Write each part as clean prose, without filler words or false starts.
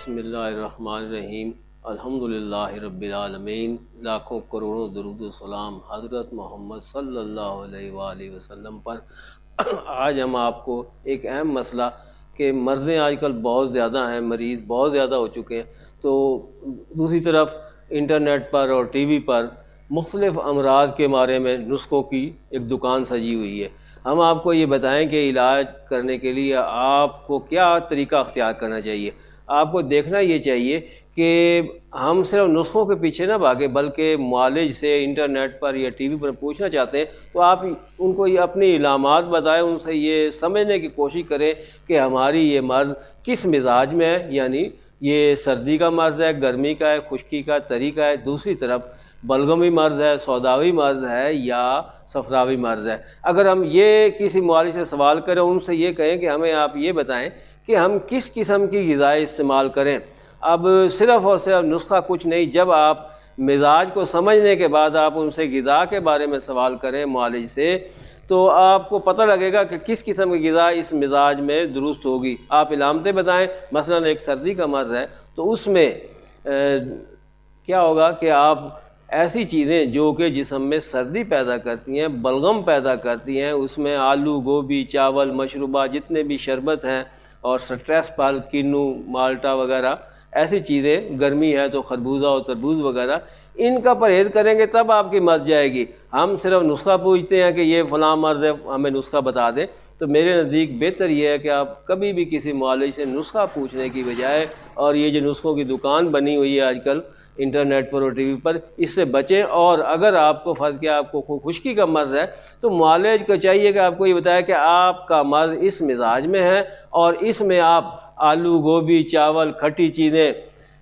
بسم اللہ الرحمن الرحیم الحمدللہ رب العالمین، لاکھوں کروڑوں درود و سلام حضرت محمد صلی اللہ علیہ وآلہ وسلم پر۔ آج ہم آپ کو ایک اہم مسئلہ کہ مرضیں آج کل بہت زیادہ ہیں، مریض بہت زیادہ ہو چکے ہیں، تو دوسری طرف انٹرنیٹ پر اور ٹی وی پر مختلف امراض کے بارے میں نسخوں کی ایک دکان سجی ہوئی ہے۔ ہم آپ کو یہ بتائیں کہ علاج کرنے کے لیے آپ کو کیا طریقہ اختیار کرنا چاہیے۔ آپ کو دیکھنا یہ چاہیے کہ ہم صرف نسخوں کے پیچھے نہ بھاگیں، بلکہ معالج سے انٹرنیٹ پر یا ٹی وی پر پوچھنا چاہتے ہیں تو آپ ان کو یہ اپنی علامات بتائیں، ان سے یہ سمجھنے کی کوشش کریں کہ ہماری یہ مرض کس مزاج میں ہے، یعنی یہ سردی کا مرض ہے، گرمی کا ہے، خشکی کا طریقہ ہے، دوسری طرف بلغمی مرض ہے، سوداوی مرض ہے یا صفراوی مرض ہے۔ اگر ہم یہ کسی معالج سے سوال کریں، ان سے یہ کہیں کہ ہمیں آپ یہ بتائیں کہ ہم کس قسم کی غذائیں استعمال کریں۔ اب صرف اور صرف نسخہ کچھ نہیں، جب آپ مزاج کو سمجھنے کے بعد آپ ان سے غذا کے بارے میں سوال کریں معالج سے، تو آپ کو پتہ لگے گا کہ کس قسم کی غذا اس مزاج میں درست ہوگی۔ آپ علامتیں بتائیں، مثلا ایک سردی کا مرض ہے تو اس میں کیا ہوگا کہ آپ ایسی چیزیں جو کہ جسم میں سردی پیدا کرتی ہیں، بلغم پیدا کرتی ہیں، اس میں آلو، گوبھی، چاول، مشروبات، جتنے بھی شربت ہیں اور سٹریس پال، کینو، مالٹا وغیرہ، ایسی چیزیں، گرمی ہے تو خربوزہ اور تربوز وغیرہ، ان کا پرہیز کریں گے تب آپ کی مرض جائے گی۔ ہم صرف نسخہ پوچھتے ہیں کہ یہ فلاں مرض ہے، ہمیں نسخہ بتا دیں، تو میرے نزدیک بہتر یہ ہے کہ آپ کبھی بھی کسی معالج سے نسخہ پوچھنے کی بجائے، اور یہ جو نسخوں کی دکان بنی ہوئی ہے آج کل انٹرنیٹ پر اور ٹی وی پر، اس سے بچیں۔ اور اگر آپ کو فرض کیا آپ کو خشکی کا مرض ہے تو معالج کو چاہیے کہ آپ کو یہ بتائے کہ آپ کا مرض اس مزاج میں ہے اور اس میں آپ آلو، گوبھی، چاول، کھٹی چیزیں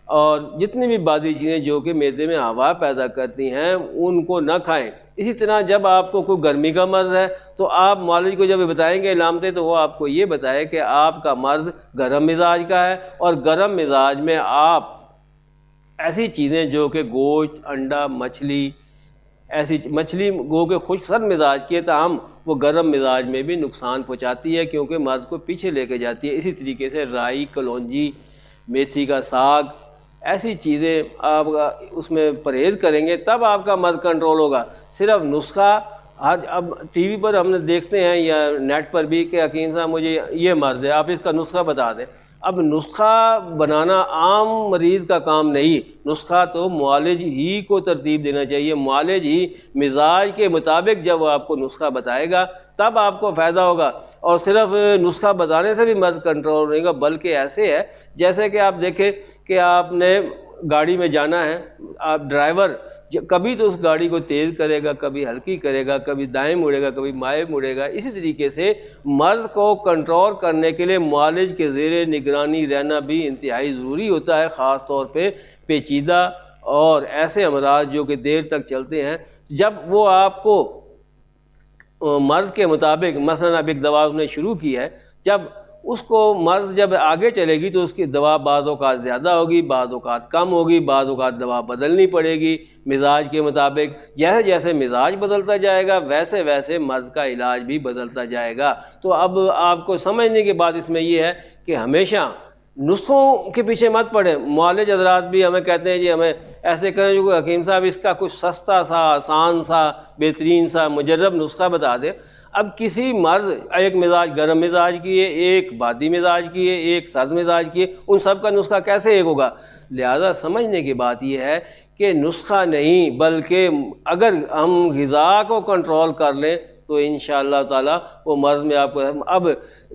اور جتنی بھی بادی چیزیں جو کہ معدے میں ہوا پیدا کرتی ہیں ان کو نہ کھائیں۔ اسی طرح جب آپ کو کوئی گرمی کا مرض ہے تو آپ معالج کو جب بتائیں گے علامتیں، تو وہ آپ کو یہ بتائے کہ آپ کا مرض گرم مزاج کا ہے، اور گرم مزاج میں آپ ایسی چیزیں جو کہ گوشت، انڈا، مچھلی، ایسی مچھلی گو کہ خشک سرد مزاج کی ہے، تاہم وہ گرم مزاج میں بھی نقصان پہنچاتی ہے کیونکہ مرض کو پیچھے لے کے جاتی ہے۔ اسی طریقے سے رائی، کلونجی، میتھی کا ساگ، ایسی چیزیں آپ اس میں پرہیز کریں گے تب آپ کا مرض کنٹرول ہوگا۔ صرف نسخہ آج اب ٹی وی پر ہم نے دیکھتے ہیں یا نیٹ پر بھی کہ حکیم صاحب مجھے یہ مرض ہے، آپ اس کا نسخہ بتا دیں۔ اب نسخہ بنانا عام مریض کا کام نہیں، نسخہ تو معالج ہی کو ترتیب دینا چاہیے۔ معالج ہی مزاج کے مطابق جب وہ آپ کو نسخہ بتائے گا تب آپ کو فائدہ ہوگا، اور صرف نسخہ بتانے سے بھی مرض کنٹرول نہیں گا، بلکہ ایسے ہے جیسے کہ آپ دیکھیں کہ آپ نے گاڑی میں جانا ہے، آپ ڈرائیور کبھی تو اس گاڑی کو تیز کرے گا، کبھی ہلکی کرے گا، کبھی دائیں مڑے گا، کبھی بائیں مڑے گا۔ اسی طریقے سے مرض کو کنٹرول کرنے کے لیے معالج کے زیر نگرانی رہنا بھی انتہائی ضروری ہوتا ہے، خاص طور پہ پیچیدہ اور ایسے امراض جو کہ دیر تک چلتے ہیں۔ جب وہ آپ کو مرض کے مطابق، مثلا اب ایک دوا اس نے شروع کی ہے، جب اس کو مرض جب آگے چلے گی تو اس کی دوا بعض اوقات زیادہ ہوگی، بعض اوقات کم ہوگی، بعض اوقات دوا بدلنی پڑے گی مزاج کے مطابق۔ جیسے جیسے مزاج بدلتا جائے گا ویسے ویسے مرض کا علاج بھی بدلتا جائے گا۔ تو اب آپ کو سمجھنے کی بات اس میں یہ ہے کہ ہمیشہ نسخوں کے پیچھے مت پڑیں۔ معالج حضرات بھی ہمیں کہتے ہیں جی ہمیں ایسے کریں جو کہ حکیم صاحب اس کا کچھ سستا سا، آسان سا، بہترین سا، مجرب نسخہ بتا دے۔ اب کسی مرض، ایک مزاج گرم مزاج کی ہے، ایک بادی مزاج کی ہے، ایک سرد مزاج کی ہے، ان سب کا نسخہ کیسے ایک ہوگا؟ لہذا سمجھنے کی بات یہ ہے کہ نسخہ نہیں، بلکہ اگر ہم غذا کو کنٹرول کر لیں تو انشاءاللہ تعالی وہ مرض میں آپ کو، اب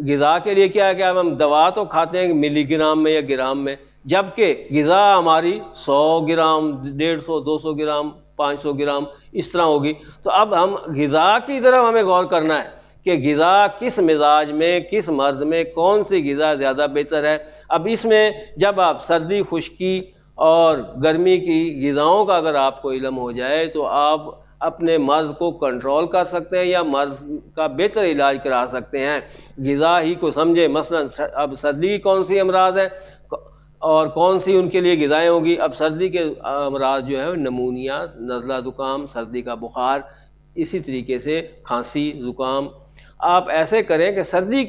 غذا کے لیے کیا ہے کہ اب ہم دوا تو کھاتے ہیں ملی گرام میں یا گرام میں، جبکہ غذا ہماری 100 گرام، 150، 200 گرام، 500 گرام اس طرح ہوگی۔ تو اب ہم غذا کی طرف ہمیں غور کرنا ہے کہ غذا کس مزاج میں، کس مرض میں کون سی غذا زیادہ بہتر ہے۔ اب اس میں جب آپ سردی، خشکی اور گرمی کی غذاؤں کا اگر آپ کو علم ہو جائے تو آپ اپنے مرض کو کنٹرول کر سکتے ہیں یا مرض کا بہتر علاج کرا سکتے ہیں۔ غذا ہی کو سمجھیں، مثلا اب سردی کی کون سی امراض ہے اور کون سی ان کے لیے غذائیں ہوں گی۔ اب سردی کے امراض جو ہے نمونیا، نزلہ زکام، سردی کا بخار، اسی طریقے سے کھانسی، زکام۔ آپ ایسے کریں کہ سردی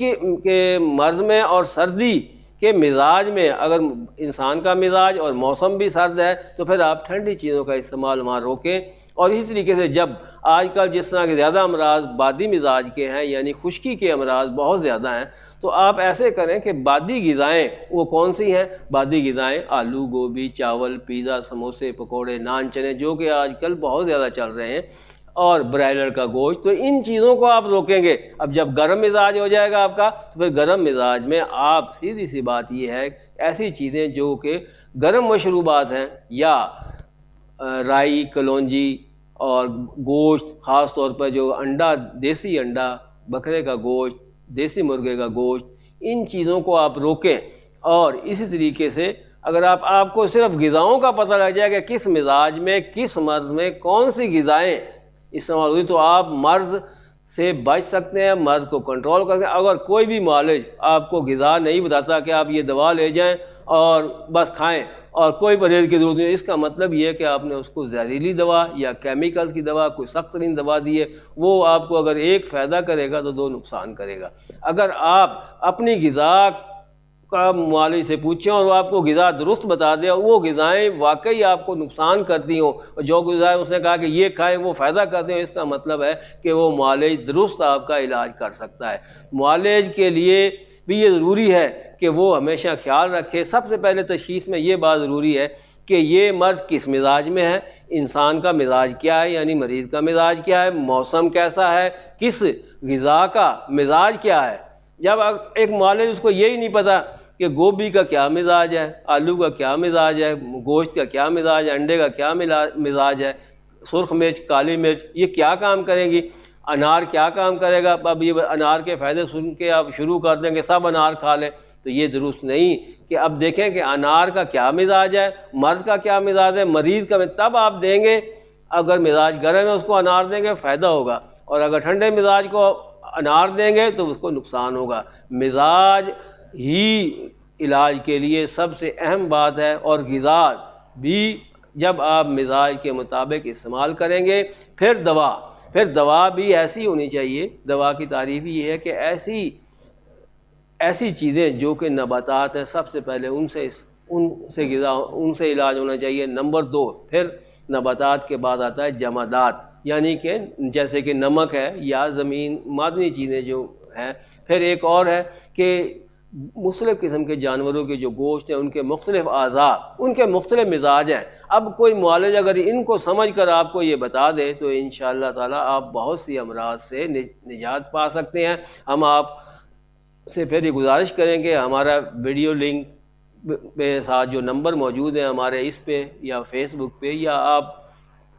کے مرض میں اور سردی کہ مزاج میں اگر انسان کا مزاج اور موسم بھی سرد ہے تو پھر آپ ٹھنڈی چیزوں کا استعمال وہاں روکیں. اور اسی طریقے سے جب آج کل جس طرح کے زیادہ امراض بادی مزاج کے ہیں، یعنی خشکی کے امراض بہت زیادہ ہیں، تو آپ ایسے کریں کہ بادی غذائیں وہ کون سی ہیں؟ بادی غذائیں آلو، گوبھی، چاول، پیزا، سموسے، پکوڑے، نان، چنے، جو کہ آج کل بہت زیادہ چل رہے ہیں، اور برائلر کا گوشت. تو ان چیزوں کو آپ روکیں گے. اب جب گرم مزاج ہو جائے گا آپ کا تو پھر گرم مزاج میں آپ سیدھی سی بات یہ ہے ایسی چیزیں جو کہ گرم مشروبات ہیں، یا رائی، کلونجی اور گوشت، خاص طور پر جو انڈا، دیسی انڈا، بکرے کا گوشت، دیسی مرغے کا گوشت، ان چیزوں کو آپ روکیں. اور اسی طریقے سے اگر آپ کو صرف غذاؤں کا پتہ لگ جائے کہ کس مزاج میں، کس مرض میں کون سی غذائیں استعمال ہوئی، تو آپ مرض سے بچ سکتے ہیں، مرض کو کنٹرول کر سکتے ہیں. اگر کوئی بھی معالج آپ کو غذا نہیں بتاتا کہ آپ یہ دوا لے جائیں اور بس کھائیں اور کوئی پرہیز کی ضرورت نہیں، اس کا مطلب یہ ہے کہ آپ نے اس کو زہریلی دوا یا کیمیکلز کی دوا، کوئی سخت ترین دوا دی ہے. وہ آپ کو اگر ایک فائدہ کرے گا تو دو نقصان کرے گا. اگر آپ اپنی غذا کا معالج سے پوچھیں اور وہ آپ کو غذا درست بتا دے اور وہ غذائیں واقعی آپ کو نقصان کرتی ہوں، اور جو غذائیں اس نے کہا کہ یہ کھائیں وہ فائدہ کرتے ہوں، اس کا مطلب ہے کہ وہ معالج درست آپ کا علاج کر سکتا ہے. معالج کے لیے بھی یہ ضروری ہے کہ وہ ہمیشہ خیال رکھے. سب سے پہلے تشخیص میں یہ بات ضروری ہے کہ یہ مرض کس مزاج میں ہے، انسان کا مزاج کیا ہے، یعنی مریض کا مزاج کیا ہے، موسم کیسا ہے، کس غذا کا مزاج کیا ہے. جب ایک معالج اس کو یہی نہیں پتہ کہ گوبھی کا کیا مزاج ہے، آلو کا کیا مزاج ہے، گوشت کا کیا مزاج ہے، انڈے کا کیا مزاج ہے، سرخ مرچ، کالی مرچ یہ کیا کام کریں گی، انار کیا کام کرے گا. اب یہ انار کے فائدے سن کے آپ شروع کر دیں کہ سب انار کھا لیں، تو یہ درست نہیں. کہ اب دیکھیں کہ انار کا کیا مزاج ہے، مرض کا کیا مزاج ہے، مریض کا، تب آپ دیں گے. اگر مزاج گرم ہے اس کو انار دیں گے فائدہ ہوگا، اور اگر ٹھنڈے مزاج کو انار دیں گے تو اس کو نقصان ہوگا. مزاج ہی علاج کے لیے سب سے اہم بات ہے، اور غذا بھی جب آپ مزاج کے مطابق استعمال کریں گے. پھر دوا بھی ایسی ہونی چاہیے. دوا کی تعریف یہ ہے کہ ایسی چیزیں جو کہ نباتات ہیں، سب سے پہلے ان سے علاج ہونا چاہیے. نمبر 2 پھر نباتات کے بعد آتا ہے جمادات، یعنی کہ جیسے کہ نمک ہے یا زمین، معدنی چیزیں جو ہیں. پھر ایک اور ہے کہ مختلف قسم کے جانوروں کے جو گوشت ہیں، ان کے مختلف اعضاء، ان کے مختلف مزاج ہیں. اب کوئی معالج اگر ان کو سمجھ کر آپ کو یہ بتا دے تو انشاءاللہ تعالی آپ بہت سی امراض سے نجات پا سکتے ہیں. ہم آپ سے پھر یہ گزارش کریں کہ ہمارا ویڈیو لنک پہ ساتھ جو نمبر موجود ہیں ہمارے، اس پہ یا فیس بک پہ، یا آپ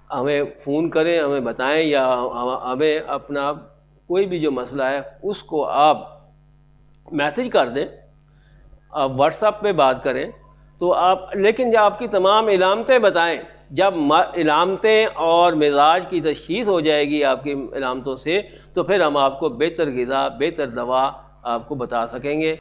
ہمیں فون کریں، ہمیں بتائیں، یا ہمیں اپنا کوئی بھی جو مسئلہ ہے اس کو آپ میسج کر دیں، آپ واٹس ایپ پہ بات کریں. تو لیکن جب آپ کی تمام علامتیں بتائیں، جب علامتیں اور مزاج کی تشخیص ہو جائے گی آپ کی علامتوں سے، تو پھر ہم آپ کو بہتر غذا، بہتر دوا آپ کو بتا سکیں گے.